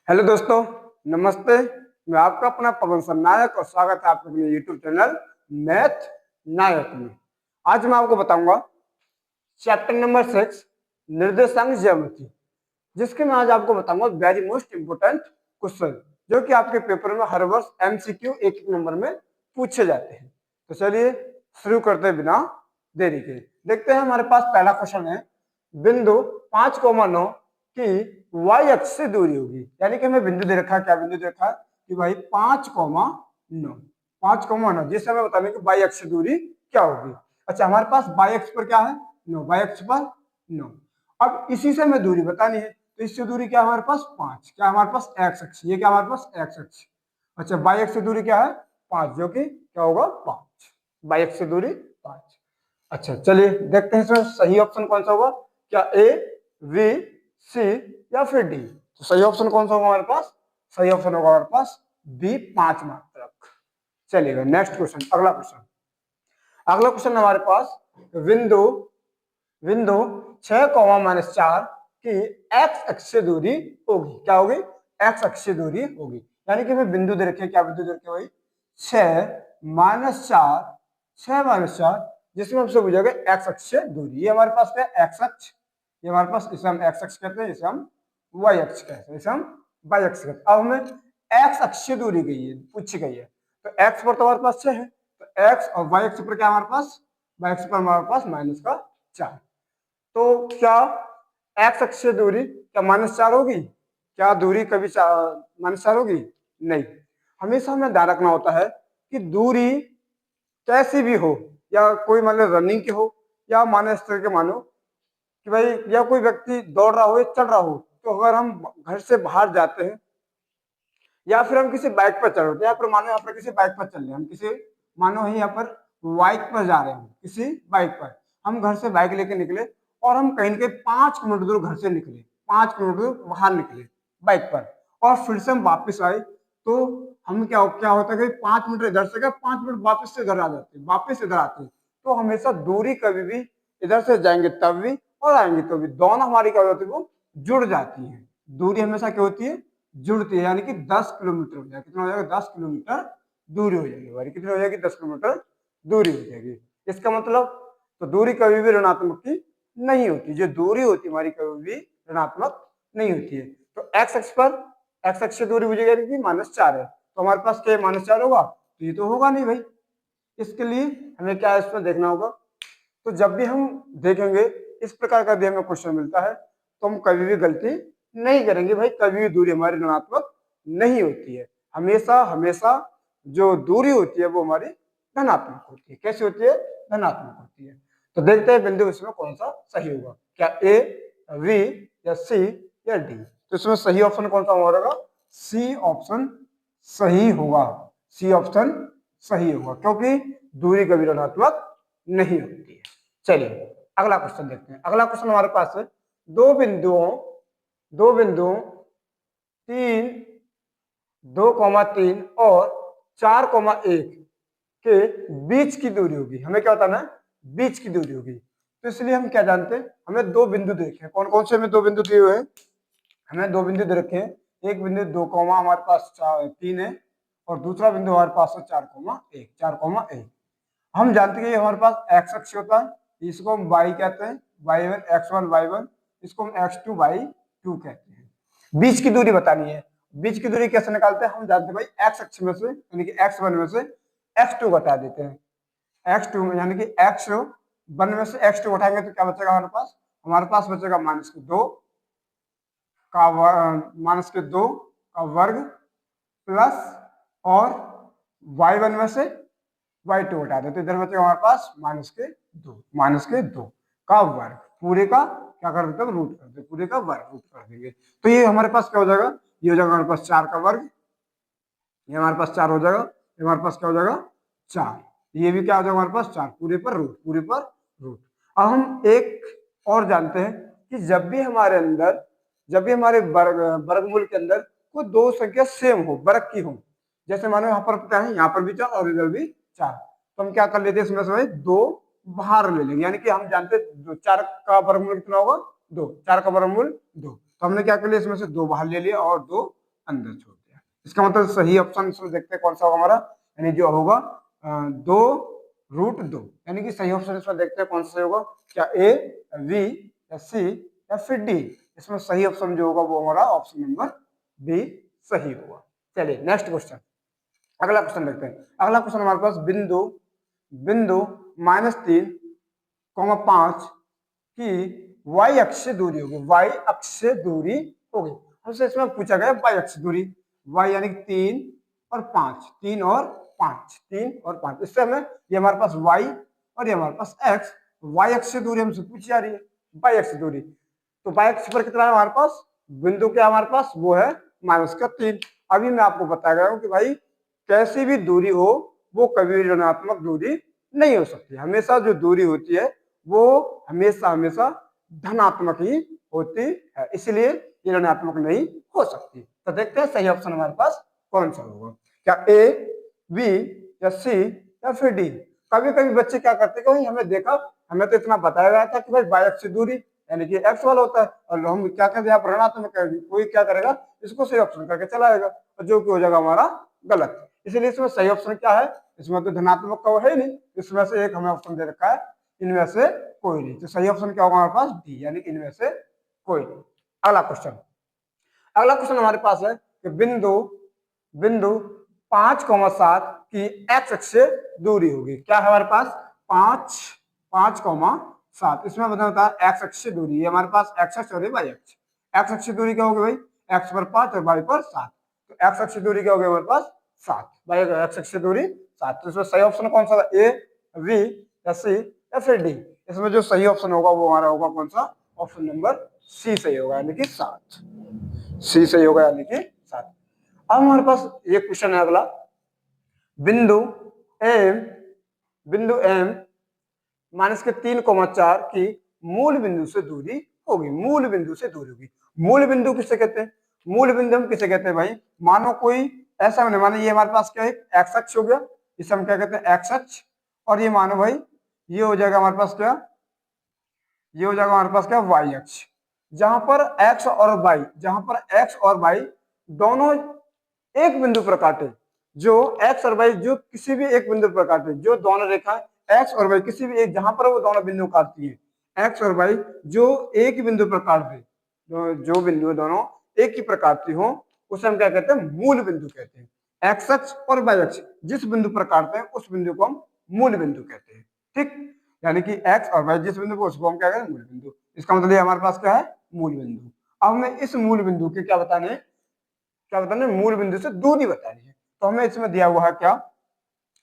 Hello दोस्तों, नमस्ते। मैं आपका अपना पवन सर नायक और स्वागत है आपके अपने यूट्यूब चैनल मैथ नायक में। आज मैं आपको बताऊंगा चैप्टर नंबर 6 निर्देशांक ज्यामिति, जिसके मैं आज आपको बताऊंगा वेरी मोस्ट इंपोर्टेंट क्वेश्चन, जो कि आपके पेपर में हर वर्ष एमसीक्यू एक एक नंबर में पूछे जाते हैं। तो चलिए शुरू करते बिना देरी के देखते हैं। हमारे पास पहला क्वेश्चन है, बिंदु 5,9 की y अक्ष से दूरी होगी। यानी कि हमें बिंदु दे रखा है, क्या बिंदु दे रखा है कि भाई 5,9 जिससे हमें बताने की y अक्ष से दूरी क्या होगी। अच्छा, हमारे पास y अक्ष पर क्या है 9, y अक्ष पर 9। अब इसी से हमें दूरी बतानी है, तो इससे दूरी क्या है हमारे पास 5, क्या हमारे पास x अक्ष, ये क्या हमारे पास x अक्ष। अच्छा, y अक्ष से दूरी क्या है 5, जो कि क्या होगा 5, y अक्ष से दूरी 5। अच्छा चलिए देखते हैं इसमें सही ऑप्शन कौन सा होगा, क्या ए, बी, सी या फिर डी। तो सही ऑप्शन कौन सा होगा हमारे पास, सही ऑप्शन होगा हमारे पास बी, 5 मात्रक। चलिएगा नेक्स्ट क्वेश्चन, अगला क्वेश्चन। अगला क्वेश्चन हमारे पास बिंदु बिंदु 6,-4 की एक्स अक्ष से दूरी होगी। क्या होगी, एक्स अक्ष से दूरी होगी। यानी कि हमें बिंदु दे रखे, क्या बिंदु दे रखे भाई 6-4, 6-4, जिसमें हमसे पूछा गया एक्स अक्ष से दूरी। ये हमारे पास क्या है एक्स अक्ष, ये हमारे पास इसे हम एक्स अक्ष कहते हैं, इसे हम वाई अक्ष कहते हैं, इसे हम वाई अक्ष कहते हैं। अब हमें एक्स अक्ष से दूरी गई है, पूछी गई है, तो एक्स पर तो हमारे पास 6 है, तो एक्स और वाई अक्ष पर क्या हमारे पास, वाई अक्ष पर हमारे पास -4। तो क्या एक्स अक्ष से दूरी क्या -4 होगी, क्या दूरी कभी -4 होगी, नहीं। हमेशा हमें ध्यान रखना होता है कि दूरी कैसी भी हो, या कोई मान लो रनिंग की हो, या मानो इस तरह के मानो कि भाई या कोई व्यक्ति दौड़ रहा हो या चल रहा हो, तो अगर हम घर से बाहर जाते हैं या फिर हम किसी बाइक पर चल रहे हैं, यहाँ पर मानो यहाँ पर किसी बाइक पर चल रहे हैं, हम किसी मानो ही यहाँ पर बाइक पर जा रहे हैं, किसी बाइक पर हम घर से बाइक लेके निकले और हम कहीं के 5 किलोमीटर दूर घर से निकले, 5 किलोमीटर दूर बाहर निकले बाइक पर, और फिर से हम वापस आए, तो हम क्या होता है कि 5 मिनट इधर से गए, 5 मिनट वापस से इधर आ जाते, वापस इधर आते। तो हमेशा दूरी कभी भी इधर से जाएंगे तब भी और आएंगे तो भी दोनों हमारी क्या होती है, वो जुड़ जाती है। दूरी हमेशा क्या होती है, जुड़ती है। यानी कि 10 किलोमीटर हो जाएगा, कितना हो जाएगा 10 किलोमीटर दूरी हो जाएगी हमारी, कितनी हो जाएगी 10 किलोमीटर दूरी हो जाएगी। इसका मतलब तो दूरी कभी भी ऋणात्मक की नहीं होती, जो दूरी होती है हमारी कभी भी ऋणात्मक नहीं होती है। तो एक्स अक्ष पर, एक्स अक्ष से दूरी मुझे यानी कि -4 है, तो हमारे पास क्या -4 होगा, तो ये तो होगा नहीं भाई। इसके लिए हमें क्या इसमें देखना होगा, तो जब भी हम देखेंगे इस प्रकार का भी हमें क्वेश्चन मिलता है, तो हम कभी भी गलती नहीं करेंगे भाई, कभी भी दूरी हमारी ऋणात्मक नहीं होती है। हमेशा हमेशा जो दूरी होती है वो हमारी धनात्मक होती है। कैसी होती है, धनात्मक होती है। तो देखते हैं बिंदु इसमें कौन सा सही होगा, क्या ए, बी या सी या डी। तो इसमें सही ऑप्शन कौन सा होगा, सी ऑप्शन सही होगा, सी ऑप्शन सही होगा, क्योंकि दूरी कभी ऋणात्मक नहीं होती है। चलिए अगला क्वेश्चन देखते हैं। अगला क्वेश्चन हमारे पास है, दो बिंदुओं 3, 2,3 और 4,1 के बीच की दूरी होगी। हमें क्या बताना है, बीच की दूरी होगी। तो इसलिए हम क्या जानते हैं, हमें दो बिंदु देखे, कौन कौन से हमें दो बिंदु दिए हुए हैं, हमें दो बिंदु दे रखे हैं। एक बिंदु 2, हमारे पास 3 है, और दूसरा बिंदु हमारे पास है 4,1। हम जानते हैं कि हमारे पास एक्स अक्ष होता है, इसको हम y कहते हैं, y1 x1 y1, इसको हम x2 y2 कहते हैं। बीच की दूरी बतानी है, बीच की दूरी कैसे निकालते हैं, हम जानते हैं भाई x अक्ष में से यानी कि x1 में से x2 घटा देते हैं, x2 में यानी कि x1 में से x2 घटाएंगे तो क्या बचेगा हमारे पास, बचेगा -2 का वर्ग प्लस, और y1 में से y2 हटा दे तो इधर बचेगा हमारे पास -2 का वर्ग, पूरे का क्या कर देते हैं रूट कर देते, पूरे का वर्ग रूट कर देंगे। तो ये हमारे पास क्या हो जाएगा, ये हो जाएगा हमारे पास 4 का वर्ग, ये हमारे पास 4 हो जाएगा, ये हमारे पास क्या हो जाएगा 4, ये भी क्या हो जाएगा हमारे पास 4, पूरे पर रूट। अब हम एक और जानते हैं कि जब भी हमारे वर्गमूल के अंदर कोई दो संख्या सेम हो, वर्ग की हो, जैसे मानो यहाँ पर क्या है, यहाँ पर भी 4 और इधर भी 4, तो हम क्या कर लेते हैं, इसमें से 2 बाहर ले लेंगे। यानी कि हम जानते हैं 4 का वर्गमूल कितना होगा 2, 4 का वर्गमूल 2, तो हमने क्या कर लिया, इसमें से 2 बाहर ले लिया और 2 अंदर छोड़ दिया। इसका मतलब सही ऑप्शन इसमें देखते हैं कौन सा होगा हमारा, यानी जो होगा 2√2, यानी कि सही ऑप्शन इसमें देखते हैं कौन सा होगा, क्या ए, बी या सी या फिर डी। इसमें सही ऑप्शन जो होगा वो हमारा ऑप्शन नंबर बी सही होगा। चलिए नेक्स्ट क्वेश्चन, अगला क्वेश्चन देखते हैं। अगला क्वेश्चन हमारे पास बिंदु बिंदु -3,5 की y अक्ष से दूरी होगी, y अक्ष से दूरी होगी। हमसे इसमें पूछा गया y अक्ष दूरी, y यानी कि 3 और 5, 3 और 5, 3 और 5। इससे हमें ये हमारे पास y और ये हमारे पास x, y अक्ष से दूरी हमसे पूछी जा रही है, y अक्ष दूरी। तो y अक्ष पर कितना है हमारे पास, बिंदु क्या हमारे पास, वो है -3। अभी मैं आपको बता गया हूं कि भाई कैसी भी दूरी हो वो कभी ऋणात्मक दूरी नहीं हो सकती। हमेशा जो दूरी होती है वो हमेशा हमेशा धनात्मक ही होती है, इसलिए ये ऋणात्मक नहीं हो सकती। तो देखते हैं सही ऑप्शन हमारे पास कौन सा होगा, क्या ए, बी या सी या फिर डी। कभी कभी बच्चे क्या करते हैं कि हमें देखा, हमें तो इतना बताया गया था कि भाई y अक्ष दूरी यानी कि x वाला होता है, और हम क्या कहते हैं ऋणात्मक, कोई क्या करेगा इसको सही ऑप्शन करके चलाएगा, और जो कि हो जाएगा हमारा गलत। इसलिए इसमें सही ऑप्शन क्या है, इसमें तो धनात्मक का है नहीं, इसमें से एक हमें ऑप्शन दे रखा है, इनमें से कोई नहीं। तो सही ऑप्शन क्या होगा हमारे पास, डी, यानी इनमें से कोई नहीं। अगला क्वेश्चन, अगला क्वेश्चन हमारे पास है कि बिंदु बिंदु 5,7 की x अक्ष से दूरी होगी। क्या है हमारे पास, 5,7। इसमें बताता है x अक्ष से दूरी, है हमारे पास x अक्ष और y अक्ष। x अक्ष दूरी क्या होगी भाई, x पर 5 और y पर 7। तो x अक्ष दूरी क्या होगी हमारे पास 7, भाई x अक्ष दूरी 7। तो इसमें सही ऑप्शन कौन सा, ए, बी या सी या फिर डी। इसमें जो सही ऑप्शन होगा वो हमारा होगा कौन सा, ऑप्शन नंबर सी सही होगा, यानी कि 7, सी सही होगा, यानी कि 7। अब हमारे पास ये क्वेश्चन है अगला, बिंदु एम -3,4 की मूल बिंदु से दूरी होगी, मूल बिंदु से दूरी होगी। मूल बिंदु किसे कहते हैं, मूल बिंदु हम किसे कहते हैं भाई, मानो कोई ऐसा मैंने, मानो ये हमारे पास क्या है, एक्स अक्ष हो गया, इसे हम क्या कहते हैं एक्स अक्ष, और ये मानो भाई ये हो जाएगा हमारे पास क्या, ये हो जाएगा हमारे पास क्या, वाई अक्ष। जहां पर एक्स और वाई, जहां पर एक्स और वाई दोनों एक बिंदु पर काटे, जो एक्स और वाई जो किसी भी एक बिंदु पर काटे, जो दोनों रेखा एक्स और वाई किसी भी एक, जहां पर वो दोनों बिंदु काटती है, एक्स और वाई जो एक ही बिंदु पर काट दे, जो बिंदु दोनों एक ही पर काटती हो, उसे हम क्या कहते हैं, मूल बिंदु कहते हैं। एक्स अक्ष और वाई अक्ष जिस बिंदु पर काटते हैं उस बिंदु को हम मूल बिंदु कहते हैं, ठीक। यानी कि एक्स और वाई जिस बिंदु को, उसको हम क्या कहते हैं, मूल बिंदु। इसका मतलब ये हमारे पास क्या है, मूल बिंदु। अब हमें इस मूल बिंदु के क्या बताने हैं, क्या बताना है, मूल बिंदु से दूरी बतानी है। तो हमें इसमें दिया हुआ है क्या,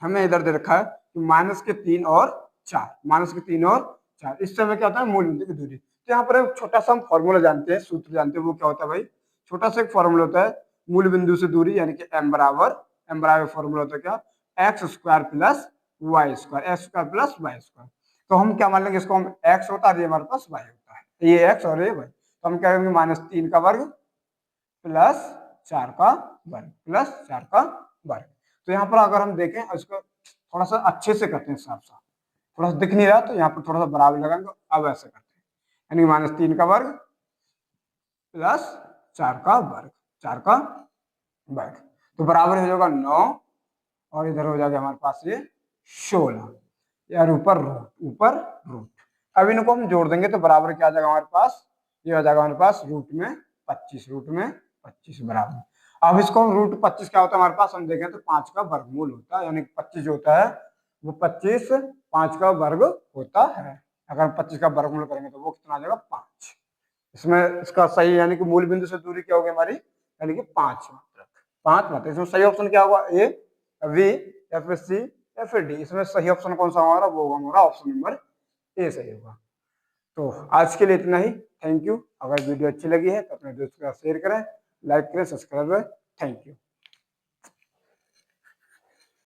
हमें इधर दे रखा है -3 और 4, -3 और 4। इससे हमें क्या होता है, मूल बिंदु की दूरी। तो यहाँ पर एक छोटा सा हम फॉर्मूला जानते हैं, सूत्र जानते हैं, वो क्या होता है भाई, छोटा सा एक फॉर्मूला होता है मूल बिंदु से दूरी, यानी कि m बराबर फॉर्मूला होता है क्या, x² + y², x² + y²। तो हम क्या मान लेंगे, इसको हम x होता है, ये हमारे पास y होता है, ये x और ये y। तो हम क्या करेंगे, -3 का वर्ग प्लस 4 का वर्ग प्लस 4 का वर्ग। तो यहाँ पर अगर हम देखें इसको थोड़ा सा अच्छे से करते हैं, साफ साफ थोड़ा सा दिख नहीं रहा, तो यहाँ पर थोड़ा सा बराबर लगाएंगे, अब ऐसे करते हैं, यानी -3 का वर्ग प्लस 4 का वर्ग, 4 का वर्ग। तो बराबर हो जाएगा 9, और इधर हो जाएगा हमारे पास ये 16, यार ऊपर रूट। अब इनको हम जोड़ देंगे तो बराबर क्या आ जाएगा हमारे पास, ये आ जाएगा हमारे पास रूट में 25 बराबर। अब इसको हम रूट 25 क्या होता है हमारे पास, हम देखें तो 5 का वर्गमूल होता है, यानी 25 जो होता है वो 25 5 का वर्ग होता है। अगर हम 25 का वर्गमूल करेंगे तो वो कितना आ जाएगा, 5। इसमें इसका सही यानी कि मूल बिंदु से दूरी क्या होगी हमारी, यानी कि 5 मात्रक, 5 मात्रक। इसमें सही ऑप्शन क्या होगा, ए, बी या फिर सी या फिर डी। इसमें सही ऑप्शन कौन सा हमारा, वो होगा हमारा ऑप्शन नंबर ए सही होगा। तो आज के लिए इतना ही, थैंक यू। अगर वीडियो अच्छी लगी है तो अपने दोस्तों के साथ शेयर करें, लाइक करें, सब्सक्राइब करें, थैंक यू।